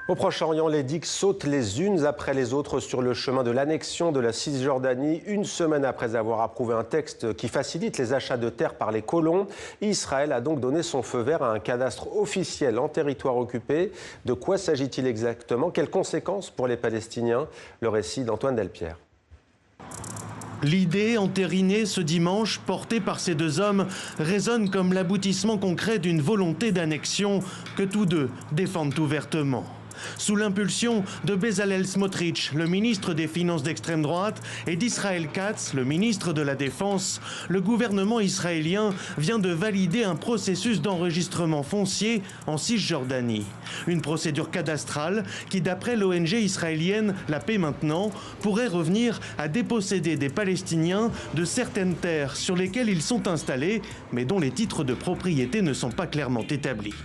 Au Proche-Orient, les digues sautent les unes après les autres sur le chemin de l'annexion de la Cisjordanie. Une semaine après avoir approuvé un texte qui facilite les achats de terres par les colons, Israël a donc donné son feu vert à un cadastre officiel en territoire occupé. De quoi s'agit-il exactement? Quelles conséquences pour les Palestiniens? Le récit d'Antoine Delpierre. L'idée entérinée ce dimanche, portée par ces deux hommes, résonne comme l'aboutissement concret d'une volonté d'annexion que tous deux défendent ouvertement. Sous l'impulsion de Bezalel Smotrich, le ministre des Finances d'extrême droite, et d'Israël Katz, le ministre de la Défense, le gouvernement israélien vient de valider un processus d'enregistrement foncier en Cisjordanie. Une procédure cadastrale qui, d'après l'ONG israélienne La Paix Maintenant, pourrait revenir à déposséder des Palestiniens de certaines terres sur lesquelles ils sont installés, mais dont les titres de propriété ne sont pas clairement établis.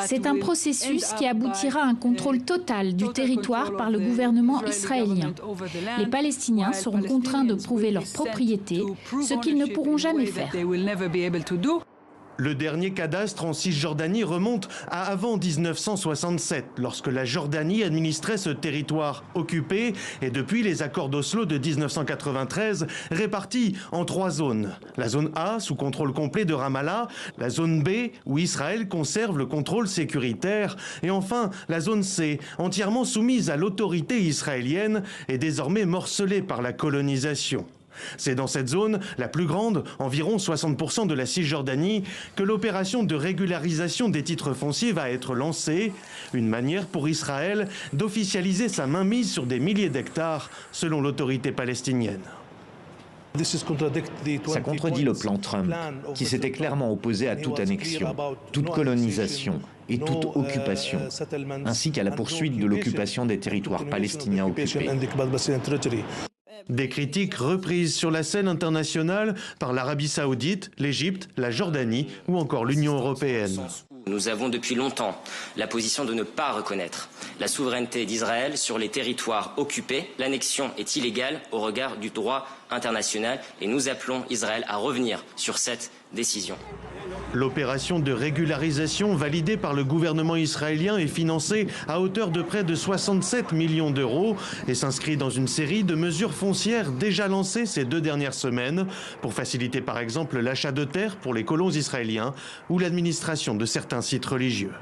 C'est un processus qui aboutira à un contrôle total du territoire par le gouvernement israélien. Les Palestiniens seront contraints de prouver leur propriété, ce qu'ils ne pourront jamais faire. Le dernier cadastre en Cisjordanie remonte à avant 1967, lorsque la Jordanie administrait ce territoire occupé et depuis les accords d'Oslo de 1993 répartis en 3 zones. La zone A, sous contrôle complet de Ramallah, la zone B, où Israël conserve le contrôle sécuritaire, et enfin la zone C, entièrement soumise à l'autorité israélienne et désormais morcelée par la colonisation. C'est dans cette zone, la plus grande, environ 60% de la Cisjordanie, que l'opération de régularisation des titres fonciers va être lancée, une manière pour Israël d'officialiser sa mainmise sur des milliers d'hectares, selon l'autorité palestinienne. Ça contredit le plan Trump, qui s'était clairement opposé à toute annexion, toute colonisation et toute occupation, ainsi qu'à la poursuite de l'occupation des territoires palestiniens occupés. Des critiques reprises sur la scène internationale par l'Arabie Saoudite, l'Égypte, la Jordanie ou encore l'Union européenne. Nous avons depuis longtemps la position de ne pas reconnaître la souveraineté d'Israël sur les territoires occupés. L'annexion est illégale au regard du droit international et nous appelons Israël à revenir sur cette décision. L'opération de régularisation validée par le gouvernement israélien est financée à hauteur de près de 67 millions d'euros et s'inscrit dans une série de mesures foncières déjà lancées ces 2 dernières semaines pour faciliter par exemple l'achat de terres pour les colons israéliens ou l'administration de certains sites religieux.